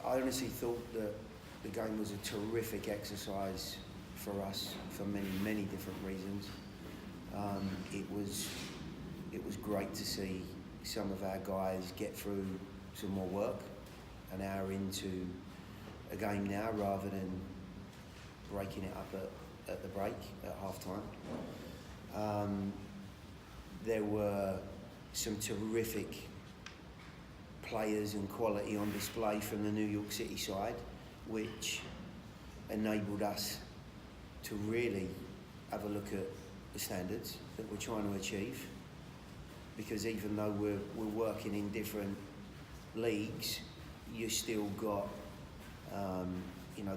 I honestly thought that the game was a terrific exercise for us for many different reasons. It was great to see some of our guys get through some more work, an hour into a game now, rather than breaking it up at the break at half time. There were some terrific players and quality on display from the New York City side, which enabled us to really have a look at the standards that we're trying to achieve. Because even though we're working in different leagues, you still got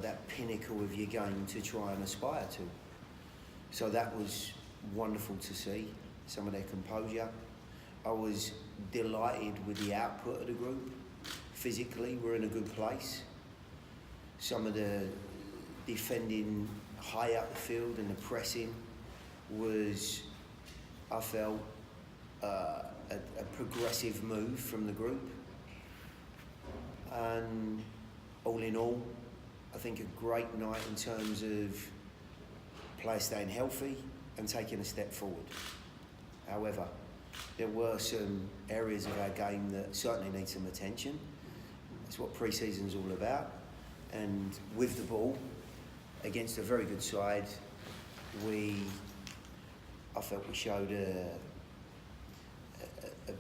that pinnacle of your game to try and aspire to. So that was wonderful to see, some of their composure. I was delighted with the output of the group. Physically, we're in a good place. Some of the defending high up the field and the pressing was, I felt, a progressive move from the group. And all in all, I think a great night in terms of players staying healthy and taking a step forward. However, there were some areas of our game that certainly need some attention. That's what pre-season's all about. And with the ball, against a very good side, I felt we showed a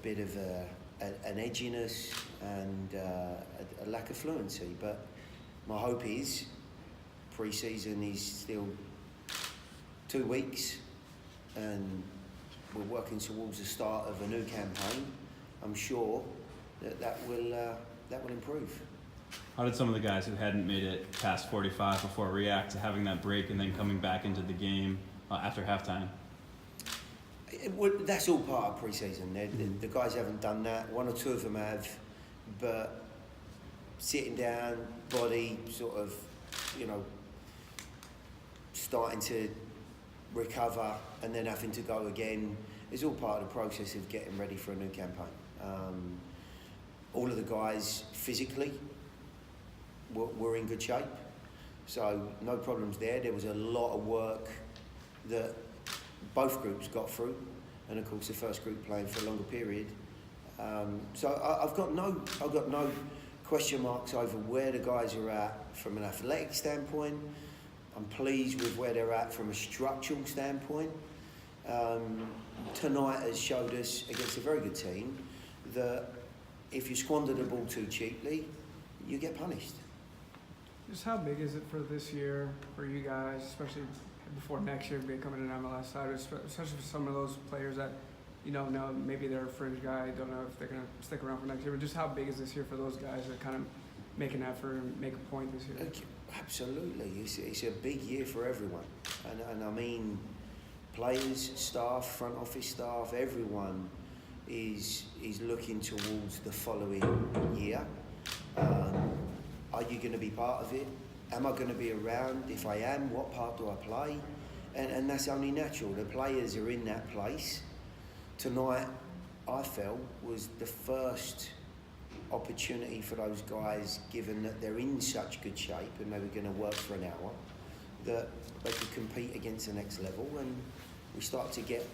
bit of an edginess and a lack of fluency. But my hope is pre-season is still 2 weeks and we're working towards the start of a new campaign. I'm sure that will improve. How did some of the guys who hadn't made it past 45 before react to having that break and then coming back into the game after halftime? That's all part of pre-season. The guys haven't done that. 1 or 2 of them have, but sitting down, body sort of, starting to recover and then having to go again is all part of the process of getting ready for a new campaign. All of the guys physically were in good shape, so no problems there. There was a lot of work that both groups got through, and of course the first group playing for a longer period. So I've got no question marks over where the guys are at from an athletic standpoint. I'm pleased with where they're at from a structural standpoint. Tonight has showed us against a very good team that if you squander the ball too cheaply, you get punished. Just how big is it for this year for you guys, especially before next year becoming an MLS side, especially for some of those players that you don't know, maybe they're a fringe guy, don't know if they're going to stick around for next year, but just how big is this year for those guys that kind of make an effort and make a point this year? Absolutely, it's a big year for everyone, and I mean players, staff, front office staff, everyone is looking towards the following year. Are you going to be part of it? Am I going to be around? If I am, what part do I play? And that's only natural. The players are in that place. Tonight, I felt, was the first opportunity for those guys, given that they're in such good shape and they were going to work for an hour, that they could compete against the next level, and we start to get,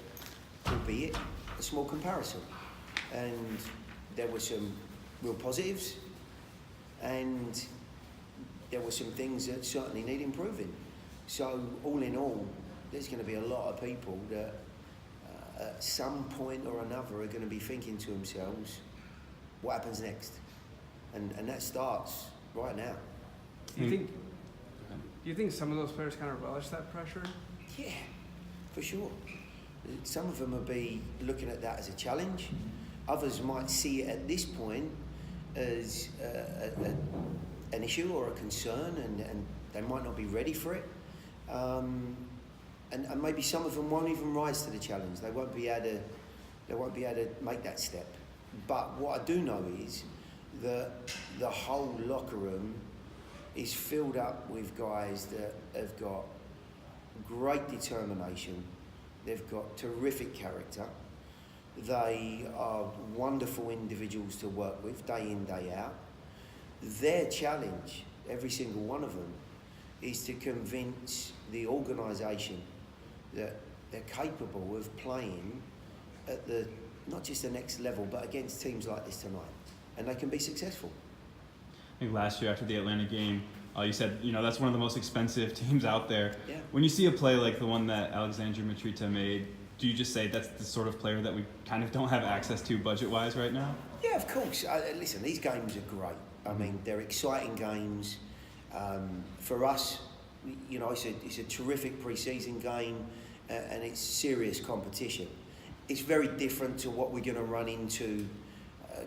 albeit a small comparison. And there were some real positives, and there were some things that certainly need improving. So all in all, there's going to be a lot of people that at some point or another are going to be thinking to themselves, what happens next? And that starts right now. Do you think some of those players kind of relish that pressure? Yeah, for sure. Some of them will be looking at that as a challenge. Others might see it at this point as an issue or a concern, and they might not be ready for it. And maybe some of them won't even rise to the challenge. They won't be able to make that step. But what I do know is that the whole locker room is filled up with guys that have got great determination. They've got terrific character. They are wonderful individuals to work with day in, day out. their challenge, every single one of them, is to convince the organisation that they're capable of playing at the, not just the next level, but against teams like this tonight. And they can be successful. I think last year after the Atlanta game, you said, that's one of the most expensive teams out there. Yeah. When you see a play like the one that Alexandru Mitrita made, do you just say that's the sort of player that we kind of don't have access to budget-wise right now? Yeah, of course. Listen, these games are great. I mean, they're exciting games. For us, it's a terrific pre-season game, and it's serious competition. It's very different to what we're going to run into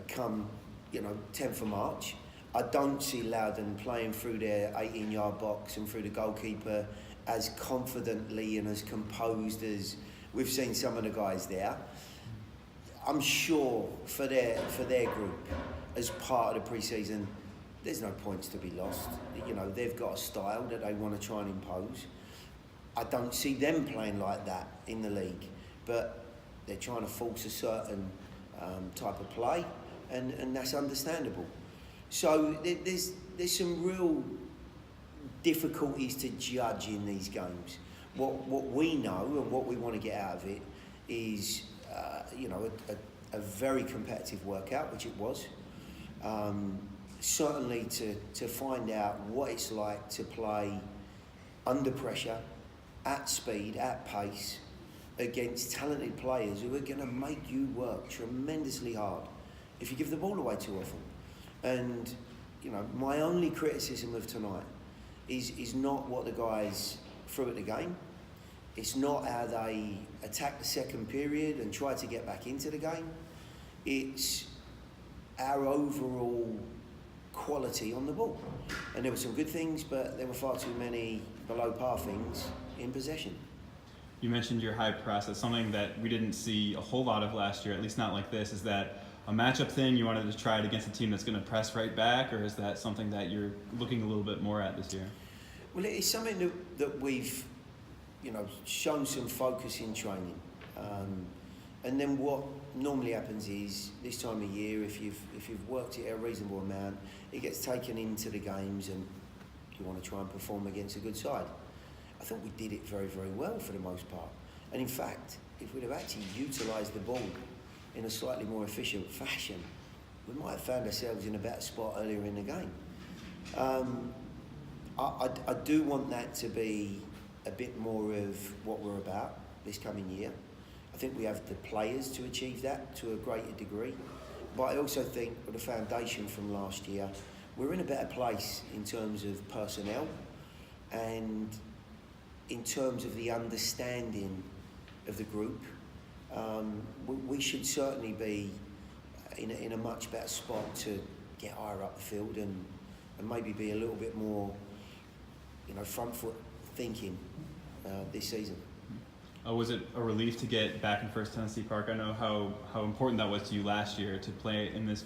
come 10th of March. I don't see Loudon playing through their 18-yard box and through the goalkeeper as confidently and as composed as we've seen some of the guys there. I'm sure for their group, as part of the pre-season, there's no points to be lost. They've got a style that they want to try and impose. I don't see them playing like that in the league, but they're trying to force a certain type of play, and that's understandable. So there's some real difficulties to judge in these games. What we know and what we want to get out of it is, a very competitive workout, which it was. Certainly to find out what it's like to play under pressure, at speed, at pace, against talented players who are going to make you work tremendously hard if you give the ball away too often. And, my only criticism of tonight is not what the guys threw at the game. It's not how they attacked the second period and tried to get back into the game. It's our overall quality on the ball. And there were some good things, but there were far too many below par things in possession. You mentioned your high press. That's something that we didn't see a whole lot of last year, at least not like this. Is that a matchup thing? You wanted to try it against a team that's going to press right back, or is that something that you're looking a little bit more at this year? Well, it's something that we've, shown some focus in training. And then what normally happens is, this time of year, if you've worked it a reasonable amount, it gets taken into the games and you want to try and perform against a good side. I thought we did it very, very well for the most part. And in fact, if we'd have actually utilised the ball in a slightly more efficient fashion, we might have found ourselves in a better spot earlier in the game. I do want that to be a bit more of what we're about this coming year. I think we have the players to achieve that to a greater degree. But I also think with the foundation from last year, we're in a better place in terms of personnel and in terms of the understanding of the group. We should certainly be in a much better spot to get higher up the field and maybe be a little bit more, front foot thinking this season. Was it a relief to get back in First Tennessee Park? I know how important that was to you last year to play in this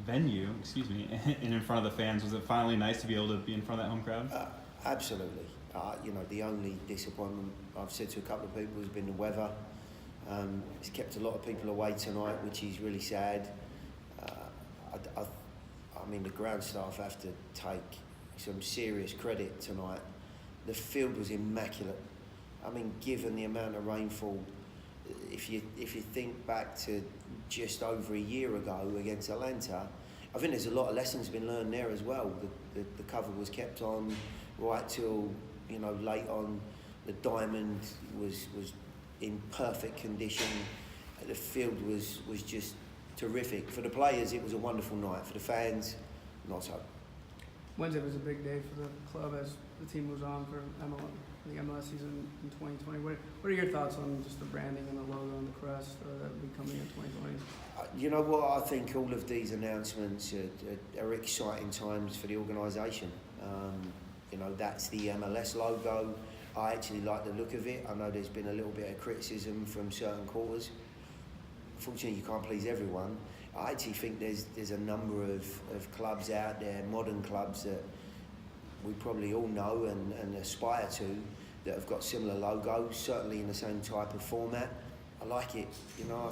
venue, and in front of the fans. Was it finally nice to be able to be in front of that home crowd? Absolutely. The only disappointment I've said to a couple of people has been the weather. It's kept a lot of people away tonight, which is really sad. The ground staff have to take some serious credit tonight. The field was immaculate. Given the amount of rainfall, if you think back to just over a year ago against Atlanta, I think there's a lot of lessons been learned there as well. The cover was kept on right till late on. The diamond was in perfect condition. The field was just terrific. For the players, it was a wonderful night. For the fans, not so. Wednesday was a big day for the club as the team moves on for the MLS season in 2020. What are your thoughts on just the branding and the logo and the crest that will be coming in 2020? You know what? I think all of these announcements are exciting times for the organisation. That's the MLS logo. I actually like the look of it. I know there's been a little bit of criticism from certain quarters. Unfortunately, you can't please everyone. I actually think there's a number of clubs out there, modern clubs that we probably all know and aspire to, that have got similar logos, certainly in the same type of format. I like it. I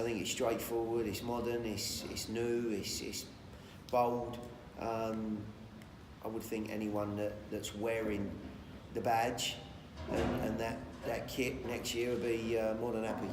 think it's straightforward. It's modern. It's new. It's bold. I would think anyone that's wearing the badge and that kit next year will be more than happy.